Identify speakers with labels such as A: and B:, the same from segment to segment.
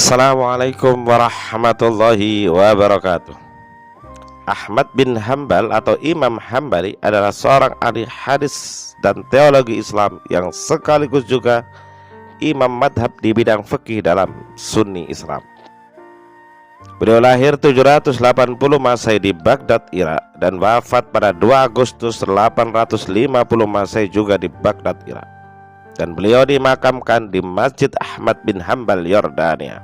A: Assalamualaikum warahmatullahi wabarakatuh. Ahmad bin Hambal atau Imam Hambali adalah seorang ahli hadis dan teologi Islam yang sekaligus juga imam madhab di bidang fikih dalam Sunni Islam. Beliau lahir 780 Masehi di Baghdad, Irak, dan wafat pada 2 Agustus 850 Masehi juga di Baghdad, Irak. Dan beliau dimakamkan di Masjid Ahmad bin Hambal, Yordania.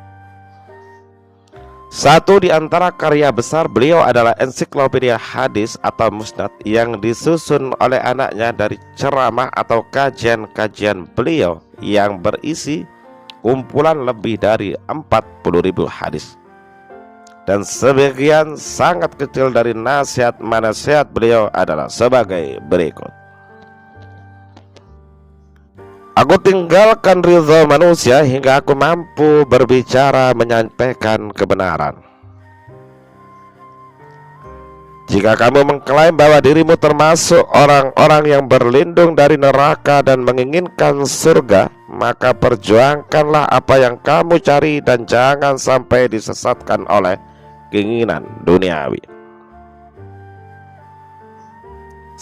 A: Satu di antara karya besar beliau adalah ensiklopedia hadis atau musnad yang disusun oleh anaknya dari ceramah atau kajian-kajian beliau yang berisi kumpulan lebih dari 40.000 hadis. Dan sebagian sangat kecil dari nasihat-manasihat beliau adalah sebagai berikut. Aku tinggalkan ridha manusia hingga aku mampu berbicara menyampaikan kebenaran. Jika kamu mengklaim bahwa dirimu termasuk orang-orang yang berlindung dari neraka dan menginginkan surga, maka perjuangkanlah apa yang kamu cari dan jangan sampai disesatkan oleh keinginan duniawi.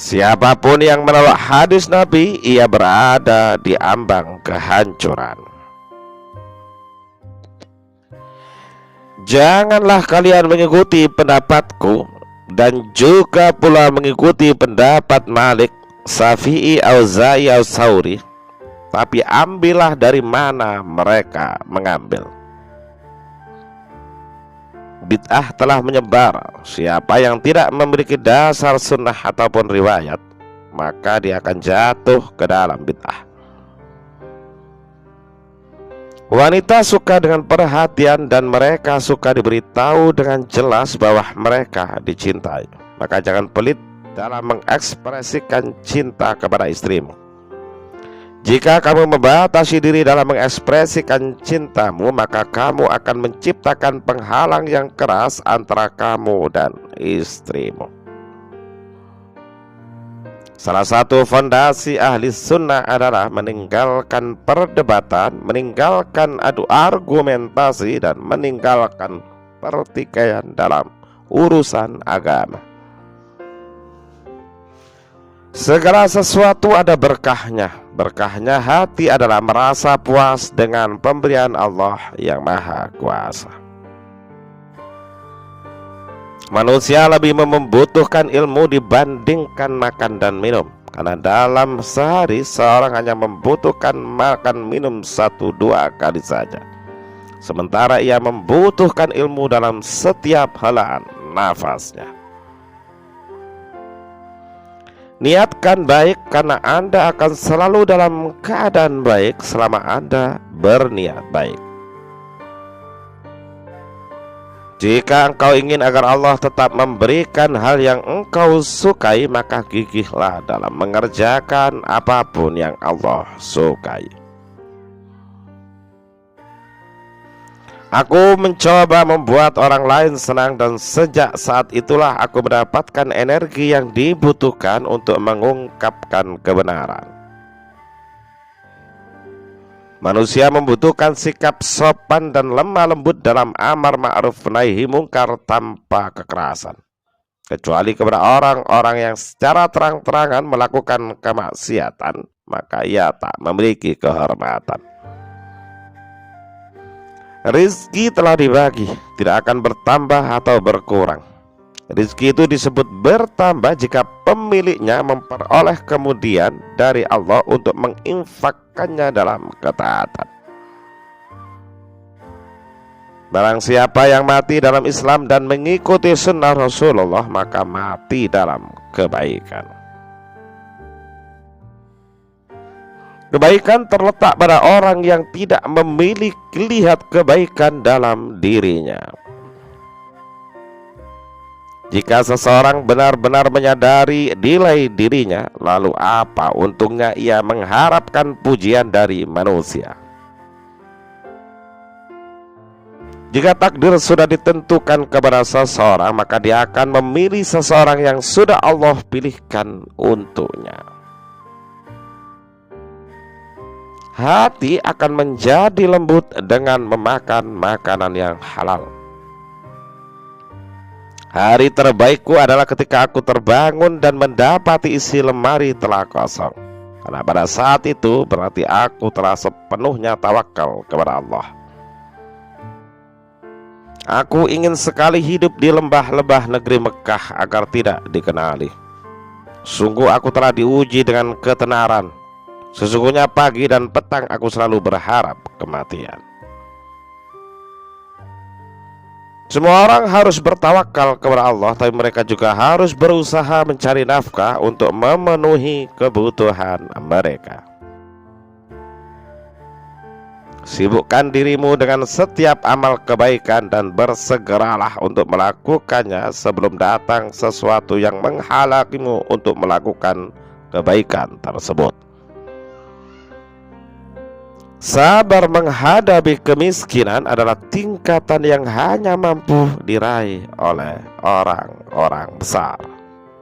A: Siapapun yang menolak hadis Nabi, ia berada di ambang kehancuran. Janganlah kalian mengikuti pendapatku dan juga pula mengikuti pendapat Malik, Syafi'i, Auza'i, Sauri, tapi ambillah dari mana mereka mengambil. Bid'ah telah menyebar. Siapa yang tidak memiliki dasar sunnah ataupun riwayat, maka dia akan jatuh ke dalam bid'ah. Wanita suka dengan perhatian dan mereka suka diberitahu dengan jelas bahwa mereka dicintai. Maka jangan pelit dalam mengekspresikan cinta kepada istrimu. Jika kamu membatasi diri dalam mengekspresikan cintamu, maka kamu akan menciptakan penghalang yang keras antara kamu dan istrimu. Salah satu fondasi ahli sunnah adalah meninggalkan perdebatan, meninggalkan adu argumentasi, dan meninggalkan pertikaian dalam urusan agama. Segala sesuatu ada berkahnya. Berkahnya hati adalah merasa puas dengan pemberian Allah yang Maha Kuasa. Manusia lebih membutuhkan ilmu dibandingkan makan dan minum, karena dalam sehari seorang hanya membutuhkan makan minum 1-2 kali saja, sementara ia membutuhkan ilmu dalam setiap helaan nafasnya. Niatkan baik karena Anda akan selalu dalam keadaan baik selama Anda berniat baik. Jika engkau ingin agar Allah tetap memberikan hal yang engkau sukai, maka gigihlah dalam mengerjakan apapun yang Allah sukai. Aku mencoba membuat orang lain senang dan sejak saat itulah aku mendapatkan energi yang dibutuhkan untuk mengungkapkan kebenaran. Manusia membutuhkan sikap sopan dan lemah lembut dalam amar ma'ruf nahi mungkar tanpa kekerasan, kecuali kepada orang-orang yang secara terang-terangan melakukan kemaksiatan, maka ia tak memiliki kehormatan. Rizki telah dibagi, tidak akan bertambah atau berkurang. Rizki itu disebut bertambah jika pemiliknya memperoleh kemudian dari Allah untuk menginfakkannya dalam ketaatan. Barang siapa yang mati dalam Islam dan mengikuti sunnah Rasulullah, maka mati dalam kebaikan. Kebaikan terletak pada orang yang tidak memiliki lihat kebaikan dalam dirinya. Jika seseorang benar-benar menyadari nilai dirinya, lalu apa untungnya ia mengharapkan pujian dari manusia? Jika takdir sudah ditentukan kepada seseorang, maka dia akan memilih seseorang yang sudah Allah pilihkan untuknya. hati akan menjadi lembut dengan memakan makanan yang halal. Hari terbaikku adalah ketika aku terbangun dan mendapati isi lemari telah kosong, karena pada saat itu berarti aku telah sepenuhnya tawakal kepada Allah. Aku ingin sekali hidup di lembah-lembah negeri Mekah agar tidak dikenali. Sungguh aku telah diuji dengan ketenaran. Sesungguhnya pagi dan petang aku selalu berharap kematian. Semua orang harus bertawakal kepada Allah, tapi mereka juga harus berusaha mencari nafkah untuk memenuhi kebutuhan mereka. Sibukkan dirimu dengan setiap amal kebaikan dan bersegeralah untuk melakukannya sebelum datang sesuatu yang menghalangimu untuk melakukan kebaikan tersebut. Sabar menghadapi kemiskinan adalah tingkatan yang hanya mampu diraih oleh orang-orang besar.